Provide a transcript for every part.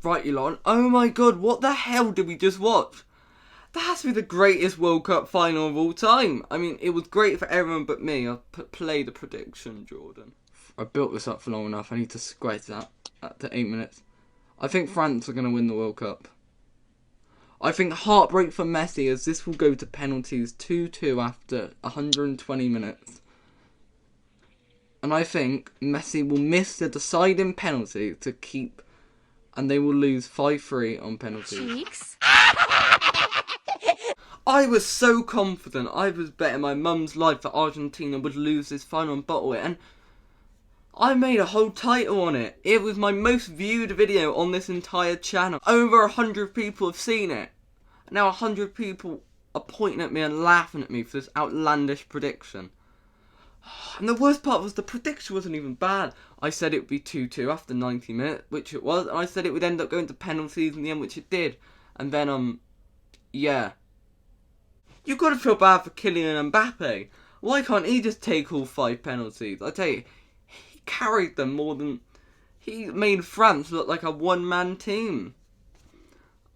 Right, Elon. Oh my god, what the hell did we just watch? That has to be the greatest World Cup final of all time. I mean, it was great for everyone but me. I'll play the prediction, Jordan. I built this up for long enough. I need to squeeze that to 8 minutes. I think France are going to win the World Cup. I think heartbreak for Messi, as this will go to penalties 2-2 after 120 minutes. And I think Messi will miss the deciding penalty to keep, and they will lose 5-3 on penalties. Cheeks. I was so confident. I was betting my mum's life that Argentina would lose this final and bottle it, and I made a whole title on it. It was my most viewed video on this entire channel. Over 100 people have seen it. Now 100 people are pointing at me and laughing at me for this outlandish prediction. And the worst part was the prediction wasn't even bad. I said it would be 2-2 after 90 minutes, which it was. And I said it would end up going to penalties in the end, which it did. And then, yeah. You've got to feel bad for Kylian Mbappe. Why can't he just take all 5 penalties? I tell you, he carried them more than... He made France look like a one-man team.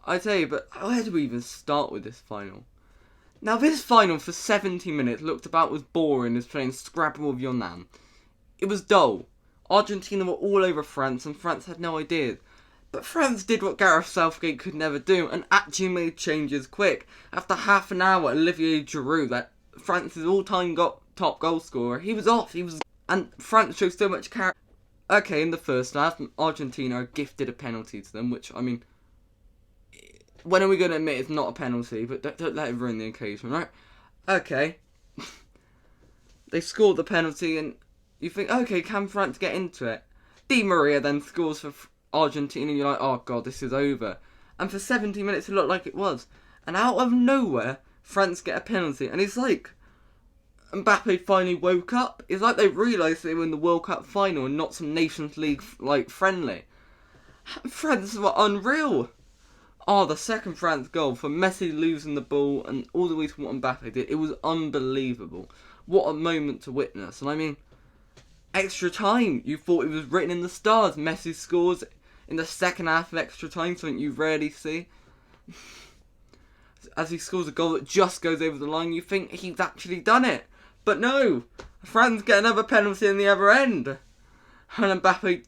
I tell you, but where do we even start with this final? Now, this final for 70 minutes looked about as boring as playing Scrabble with your nan. It was dull. Argentina were all over France, and France had no ideas. But France did what Gareth Southgate could never do, and actually made changes quick. After half an hour, Olivier Giroud, that France's all-time top goal scorer, he was off. And France showed so much character. Okay, in the first half, Argentina gifted a penalty to them, which, I mean... When are we going to admit it's not a penalty? But don't let it ruin the occasion, right? Okay. They scored the penalty and you think, okay, can France get into it? Di Maria then scores for Argentina and you're like, oh god, this is over. And for 70 minutes it looked like it was. And out of nowhere, France get a penalty. And it's like Mbappe finally woke up. It's like they realised they were in the World Cup final and not some Nations League friendly. France were unreal. Oh, the second France goal for Messi losing the ball and all the way to what Mbappe did. It was unbelievable. What a moment to witness. And I mean, extra time. You thought it was written in the stars. Messi scores in the second half of extra time, something you rarely see. As he scores a goal that just goes over the line, you think he's actually done it. But no, France get another penalty in the other end. And Mbappe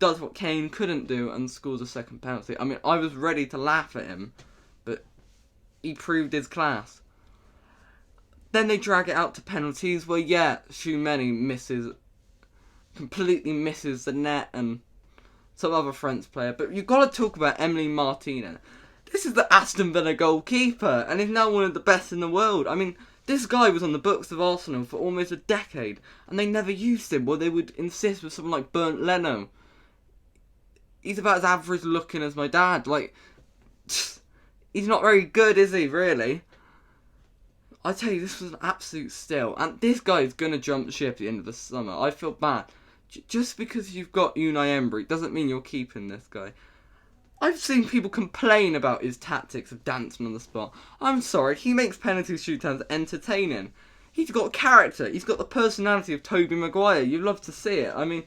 does what Kane couldn't do and scores a second penalty. I mean, I was ready to laugh at him, but he proved his class. Then they drag it out to penalties where, yeah, Tchouameni completely misses the net and some other French player. But you've got to talk about Emily Martinez. This is the Aston Villa goalkeeper and he's now one of the best in the world. I mean, this guy was on the books of Arsenal for almost a decade, and they never used him. Well, they would insist with someone like Bernd Leno. He's about as average looking as my dad. Like, he's not very good, is he, really? I tell you, this was an absolute steal. And this guy is going to jump ship at the end of the summer. I feel bad. Just because you've got Unai Emery doesn't mean you're keeping this guy. I've seen people complain about his tactics of dancing on the spot. I'm sorry, he makes penalty shootouts entertaining. He's got character. He's got the personality of Tobey Maguire. You love to see it. I mean,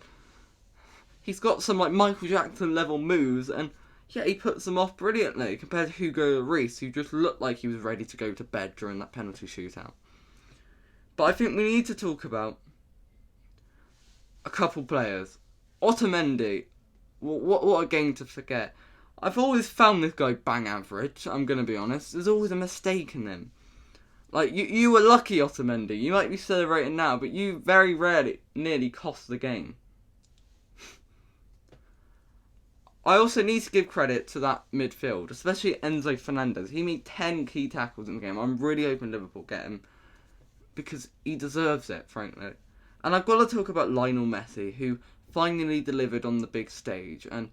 he's got some like Michael Jackson level moves, and yeah, he puts them off brilliantly compared to Hugo Lloris, who just looked like he was ready to go to bed during that penalty shootout. But I think we need to talk about a couple players. Otamendi. What a game to forget. I've always found this guy bang average, I'm going to be honest. There's always a mistake in him. Like, you were lucky, Otamendi. You might be celebrating now, but you very rarely nearly cost the game. I also need to give credit to that midfield, especially Enzo Fernandez. He made 10 key tackles in the game. I'm really hoping Liverpool get him, because he deserves it, frankly. And I've got to talk about Lionel Messi, who finally delivered on the big stage, and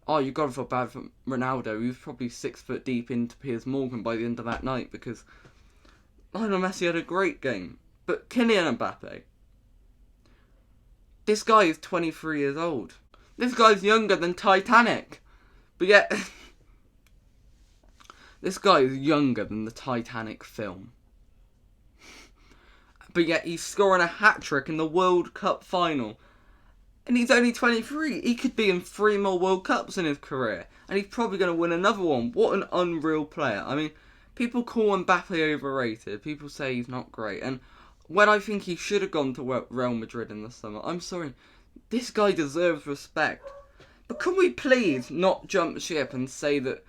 oh, you've got to feel bad for Ronaldo. He was probably 6 foot deep into Piers Morgan by the end of that night because Lionel Messi had a great game. But Kylian Mbappe, this guy is 23 years old. This guy's younger than Titanic. But yet, this guy is younger than the Titanic film. But yet he's scoring a hat-trick in the World Cup final. And he's only 23. He could be in 3 more World Cups in his career. And he's probably going to win another one. What an unreal player. I mean, people call Mbappe overrated. People say he's not great. And when I think he should have gone to Real Madrid in the summer, I'm sorry. This guy deserves respect. But can we please not jump ship and say that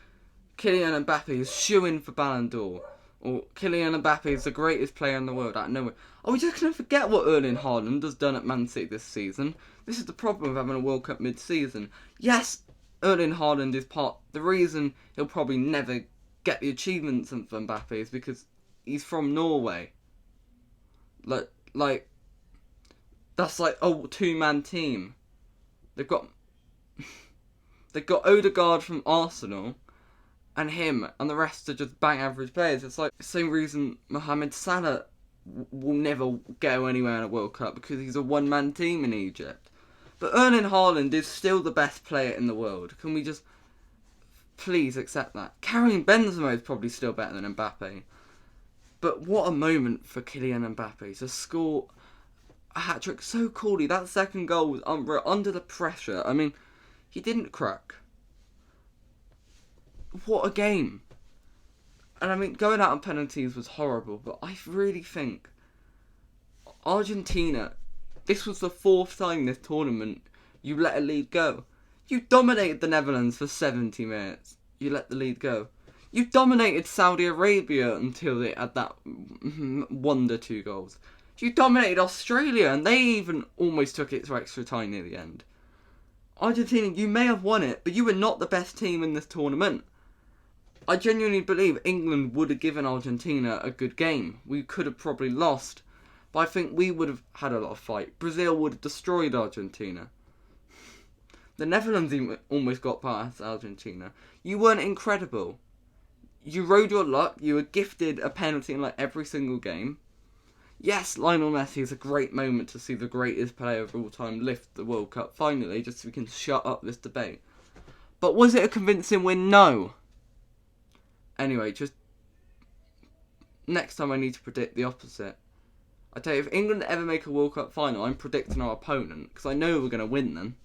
Kylian Mbappe is shoo-in for Ballon d'Or? Or Kylian Mbappe is the greatest player in the world out of nowhere. Are we just going to forget what Erling Haaland has done at Man City this season? This is the problem with having a World Cup mid-season. Yes, Erling Haaland is the reason he'll probably never get the achievements of Mbappe is because he's from Norway. Like that's like a 2-man team. They've got Odegaard from Arsenal, and him, and the rest are just bang average players. It's like the same reason Mohamed Salah will never go anywhere in a World Cup, because he's a 1-man team in Egypt. But Erling Haaland is still the best player in the world. Can we just please accept that? Karim Benzema is probably still better than Mbappe. But what a moment for Kylian Mbappe to score a hat-trick so coolly. That second goal was under the pressure. I mean, he didn't crack. What a game. And I mean, going out on penalties was horrible, but I really think Argentina, this was the 4th time this tournament you let a lead go. You dominated the Netherlands for 70 minutes. You let the lead go. You dominated Saudi Arabia until they had that wonder 2 goals. You dominated Australia, and they even almost took it to extra time near the end. Argentina, you may have won it, but you were not the best team in this tournament. I genuinely believe England would have given Argentina a good game. We could have probably lost, but I think we would have had a lot of fight. Brazil would have destroyed Argentina. The Netherlands almost got past Argentina. You weren't incredible. You rode your luck. You were gifted a penalty in like every single game. Yes, Lionel Messi is a great moment to see the greatest player of all time lift the World Cup finally, just so we can shut up this debate. But was it a convincing win? No. Anyway, just next time I need to predict the opposite. I tell you, if England ever make a World Cup final, I'm predicting our opponent, because I know we're going to win them.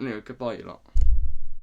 Anyway, goodbye, you lot.